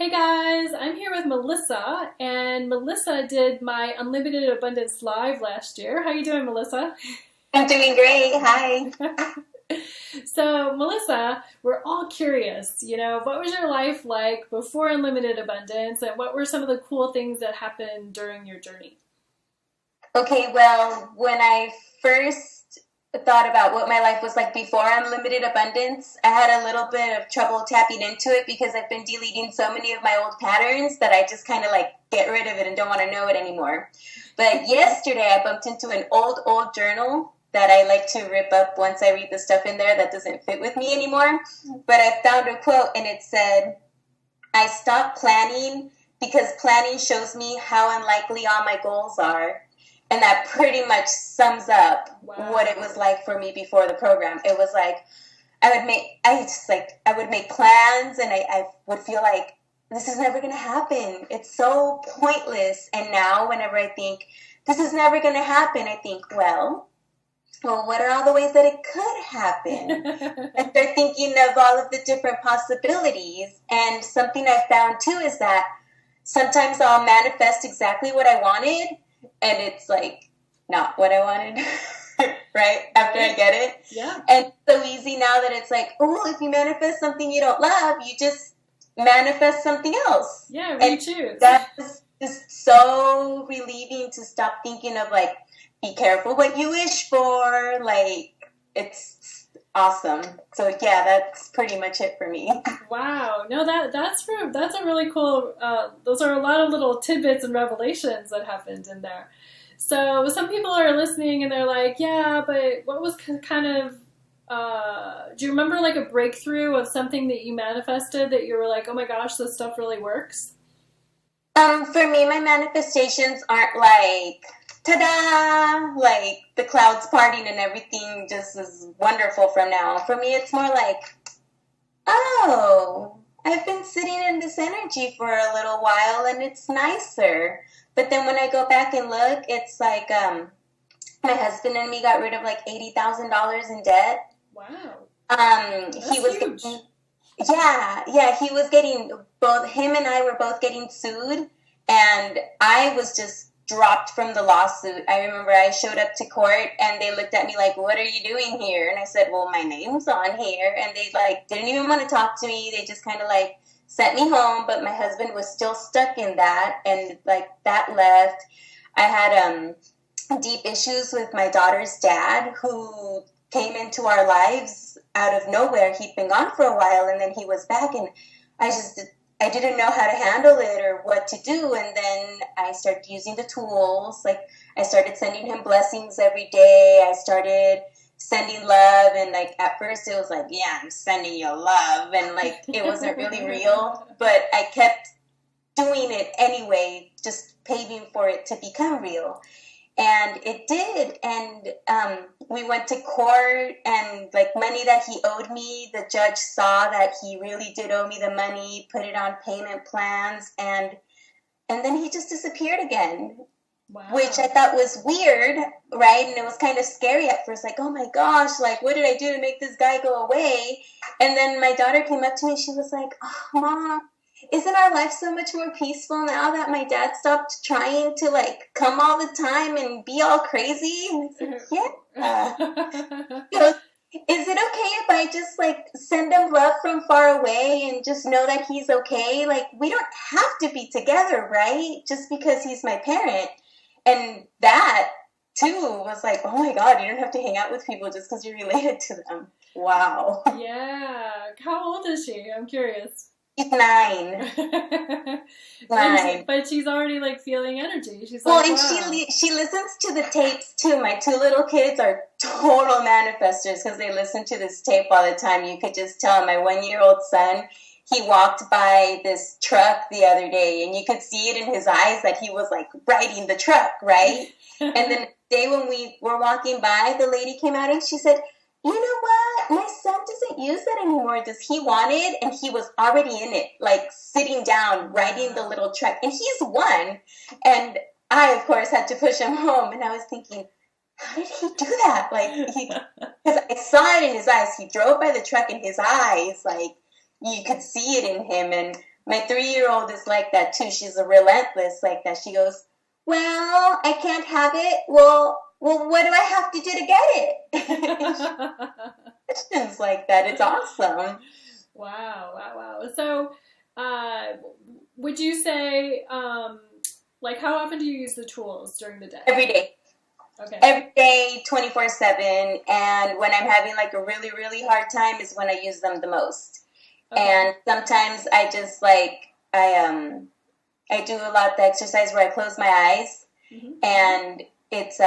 Hey guys, I'm here with Melissa, and Melissa did my Unlimited Abundance Live last year. How you doing, Melissa? I'm doing great. Hi. So, Melissa, we're all curious, what was your life like before Unlimited Abundance, and what were some of the cool things that happened during your journey? Okay, well, when I first thought about what my life was like before Unlimited Abundance, I had a little bit of trouble tapping into it because I've been deleting so many of my old patterns that I just kind of like get rid of it and don't want to know it anymore. But yesterday I bumped into an old journal that I like to rip up once I read the stuff in there that doesn't fit with me anymore. But I found a quote and it said, I stopped planning because planning shows me how unlikely all my goals are. And that pretty much sums up what it Wow. was like for me before the program. It was like I would make plans and I would feel like this is never gonna happen. It's so pointless. And now whenever I think this is never gonna happen, I think, well, what are all the ways that it could happen? I start thinking of all of the different possibilities. And something I found too is that sometimes I'll manifest exactly what I wanted, and it's like not what I wanted, right? After I Right? get it. Yeah. And it's so easy now that it's like, oh, if you manifest something you don't love, you just manifest something else. Yeah, And re-choose. that's just so relieving to stop thinking of like, be careful what you wish for. Like, it's awesome. So yeah, that's pretty much it for me. Wow. No, that's a really cool. Those are a lot of little tidbits and revelations that happened in there. So some people are listening and they're like, "Yeah, but what was kind of? Do you remember like a breakthrough of something that you manifested that you were like, oh my gosh, this stuff really works?" For me, my manifestations aren't like, ta-da, like the clouds parting and everything just is wonderful from now. For me, it's more like, oh, I've been sitting in this energy for a little while and it's nicer. But then when I go back and look, it's like my husband and me got rid of like $80,000 in debt. Wow, He that's was huge. getting, yeah, he was getting, both him and I were both getting sued, and I was just dropped from the lawsuit. I remember I showed up to court and they looked at me like, what are you doing here? And I said, well, my name's on here. And they like didn't even want to talk to me. They just kind of like sent me home, but my husband was still stuck in that, and like that left. I had deep issues with my daughter's dad, who came into our lives out of nowhere. He'd been gone for a while and then he was back, and I just I didn't know how to handle it or what to do. And then I started using the tools. Like I started sending him blessings every day. I started sending love, and like at first it was like, yeah, I'm sending you love, and like it wasn't really real, but I kept doing it anyway, just paving for it to become real. And it did. And we went to court, and like money that he owed me, the judge saw that he really did owe me the money, put it on payment plans, and then he just disappeared again, which I Wow. thought was weird, right? And it was kind of scary at first, like, oh my gosh, like, what did I do to make this guy go away? And then my daughter came up to me, she was like, oh, Mom, isn't our life so much more peaceful now that my dad stopped trying to, like, come all the time and be all crazy? And I said, yeah. So, is it okay if I just, like, send him love from far away and just know that he's okay? Like, we don't have to be together, right? Just because he's my parent. And that, too, was like, oh my God, you don't have to hang out with people just because you're related to them. Wow. Yeah. How old is she? I'm curious. He's 9. and 9. but she's already like feeling energy. She's Well, like, and wow. she listens to the tapes too. My 2 little kids are total manifestors because they listen to this tape all the time. You could just tell. My 1-year-old son, he walked by this truck the other day, and you could see it in his eyes that he was like riding the truck, right? And then the day when we were walking by, the lady came out and she said, you know what? My son doesn't use it anymore. Does he want it? And he was already in it, like sitting down, riding the Wow. little truck. And he's 1. And I, of course, had to push him home. And I was thinking, how did he do that? Like, because I saw it in his eyes. He drove by the truck in his eyes. Like, you could see it in him. And My 3-year-old is like that too. She's a relentless like that. She goes, well, I can't have it. Well, what do I have to do to get it? Questions like that. It's awesome. Wow. So, would you say, like, how often do you use the tools during the day? Every day. Okay. Every day, 24/7. And when I'm having like a really, really hard time is when I use them the most. Okay. And sometimes I just like, I do a lot of the exercise where I close my eyes, and it's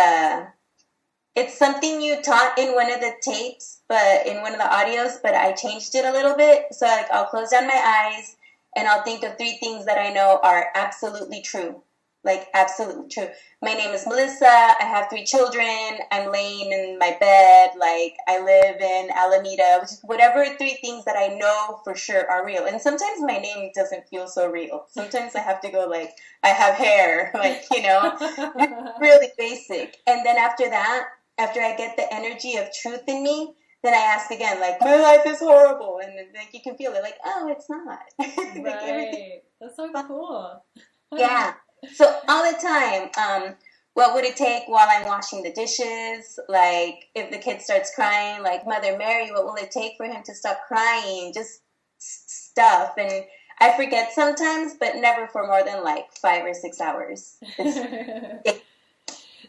something you taught in one of the tapes, but in one of the audios, but I changed it a little bit. So like I'll close down my eyes and I'll think of 3 things that I know are absolutely true. Like absolutely true. My name is Melissa. I have 3 children. I'm laying in my bed. Like I live in Alameda. Whatever 3 things that I know for sure are real. And sometimes my name doesn't feel so real. Sometimes I have to go like, I have hair. Like, really basic. And then after that, after I get the energy of truth in me, then I ask again, like, my life is horrible. And like you can feel it like, oh, it's not. Right. That's so cool. Yeah. So all the time, what would it take while I'm washing the dishes? Like if the kid starts crying, like Mother Mary, what will it take for him to stop crying? Just stuff. And I forget sometimes, but never for more than like 5 or 6 hours.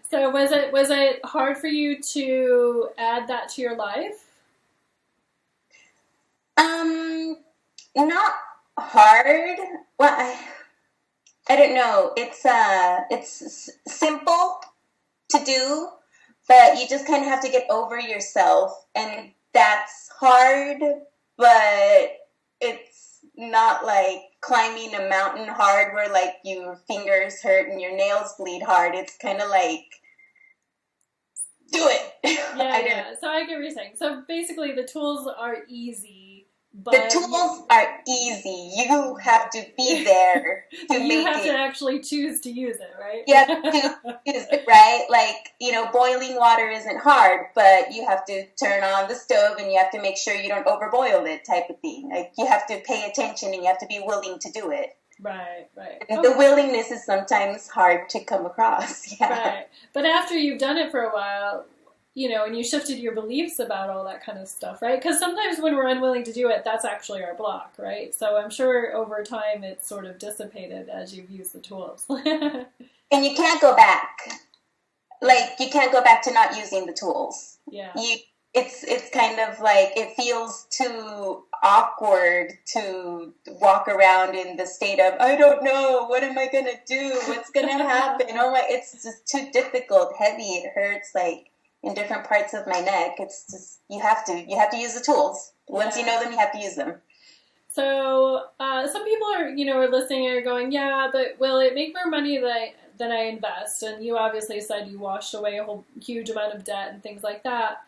So was it hard for you to add that to your life? Not hard. Well, I don't know. It's simple to do, but you just kind of have to get over yourself, and that's hard, but it's not like climbing a mountain hard where like your fingers hurt and your nails bleed hard. It's kind of like, do it. Yeah. So I get what you're saying. So basically the tools are easy. But the tools are easy. You have to be there to make it. You have to actually choose to use it, right? You have to use it, right? Like, boiling water isn't hard, but you have to turn on the stove and you have to make sure you don't overboil it type of thing. Like, you have to pay attention and you have to be willing to do it. Right. And the willingness is sometimes hard to come across. Yeah. Right. But after you've done it for a while, and you shifted your beliefs about all that kind of stuff, right? Because sometimes when we're unwilling to do it, that's actually our block, right? So I'm sure over time it's sort of dissipated as you've used the tools. And you can't go back. Like, you can't go back to not using the tools. Yeah. It's kind of like, it feels too awkward to walk around in the state of, I don't know, what am I going to do? What's going to happen? It's just too difficult, heavy, it hurts, like, in different parts of my neck. It's just, you have to use the tools. Once you know them, you have to use them. So some people are listening and are going, yeah, but will it make more money than I invest? And you obviously said you washed away a whole huge amount of debt and things like that.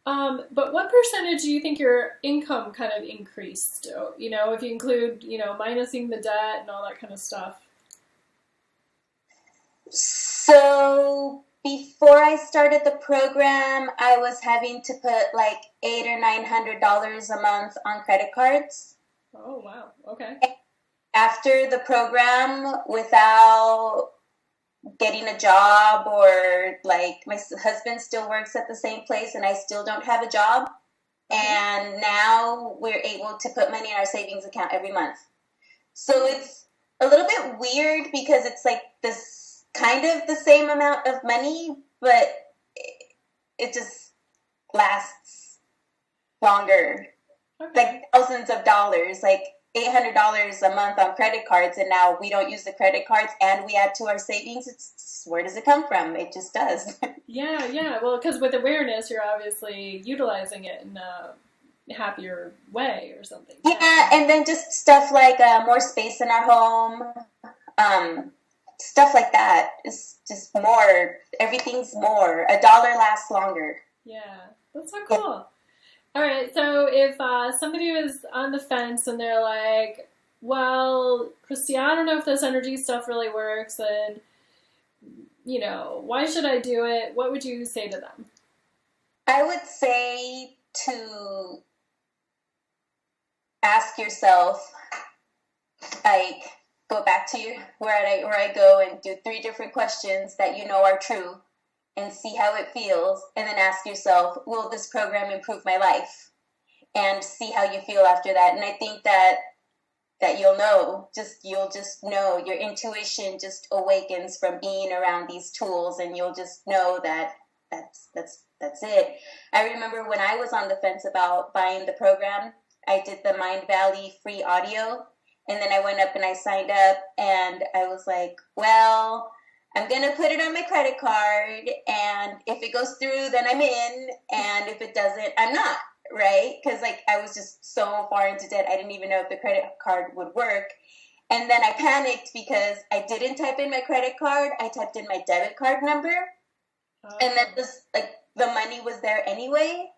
But what percentage do you think your income kind of increased? If you include minusing the debt and all that kind of stuff. So before I started the program, I was having to put like $800 or $900 a month on credit cards. Oh, wow. Okay. After the program, without getting a job, or like my husband still works at the same place and I still don't have a job. And now we're able to put money in our savings account every month. So it's a little bit weird because it's like this kind of the same amount of money, but it just lasts longer. Okay. Like thousands of dollars, like $800 a month on credit cards, and now we don't use the credit cards and we add to our savings. It's where does it come from? It just does. Yeah. Well, because with awareness, you're obviously utilizing it in a happier way or something. Yeah, and then just stuff like more space in our home. Stuff like that is just more. Everything's more. $1 lasts longer. Yeah, that's so cool. All right, so if somebody was on the fence and they're like, well, Christie, I don't know if this energy stuff really works, and, why should I do it? What would you say to them? I would say to ask yourself, like go back to where I go and do 3 different questions that you know are true and see how it feels, and then ask yourself, will this program improve my life? And see how you feel after that. And I think that you'll just know, your intuition just awakens from being around these tools, and you'll just know that that's it. I remember when I was on the fence about buying the program, I did the Mind Valley free audio, and then I went up and I signed up, and I was like, well, I'm going to put it on my credit card, and if it goes through, then I'm in, and if it doesn't, I'm not, right? Because, like, I was just so far into debt, I didn't even know if the credit card would work. And then I panicked because I didn't type in my credit card. I typed in my debit card number, and then the money was there anyway.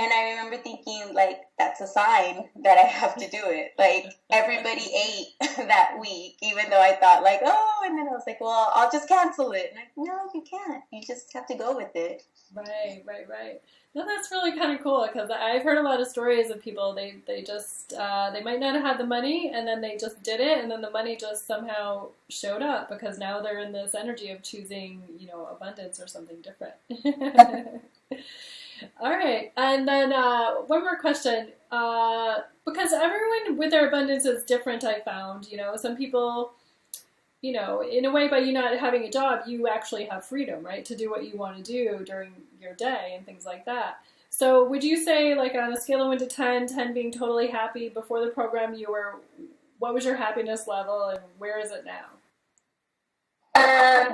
And I remember thinking, like, that's a sign that I have to do it. Like, everybody ate that week, even though I thought, like, oh, and then I was like, well, I'll just cancel it. And no, you can't. You just have to go with it. Right. No, that's really kind of cool, because I've heard a lot of stories of people, they just, they might not have had the money, and then they just did it, and then the money just somehow showed up, because now they're in this energy of choosing, abundance or something different. All right, and then one more question, because everyone with their abundance is different, I found. Some people, in a way, by you not having a job, you actually have freedom, right, to do what you want to do during your day and things like that. So would you say, like, on a scale of 1 to 10, 10 being totally happy, before the program, what was your happiness level, and where is it now?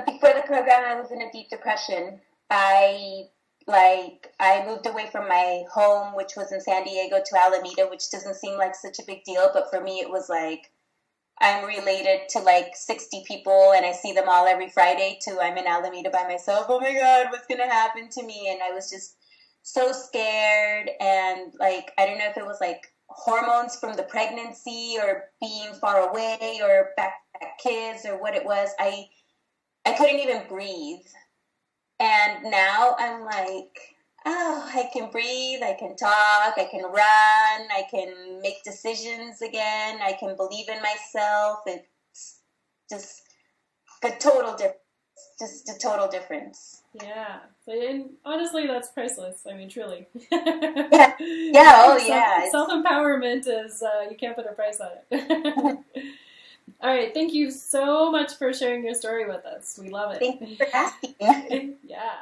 Before the program, I was in a deep depression. I moved away from my home, which was in San Diego, to Alameda, which doesn't seem like such a big deal, but for me it was like I'm related to like 60 people and I see them all every Friday, to I'm in Alameda by myself. Oh my God, what's going to happen to me? And I was just so scared, and like, I don't know if it was like hormones from the pregnancy or being far away or back kids or what it was. I couldn't even breathe. And now I'm like, oh, I can breathe, I can talk, I can run, I can make decisions again, I can believe in myself. It's just a total difference. Just a total difference. Yeah. And honestly, that's priceless. I mean, truly. Yeah. Oh, yeah. Self-empowerment is, you can't put a price on it. All right. Thank you so much for sharing your story with us. We love it. Thank you for asking. Yeah.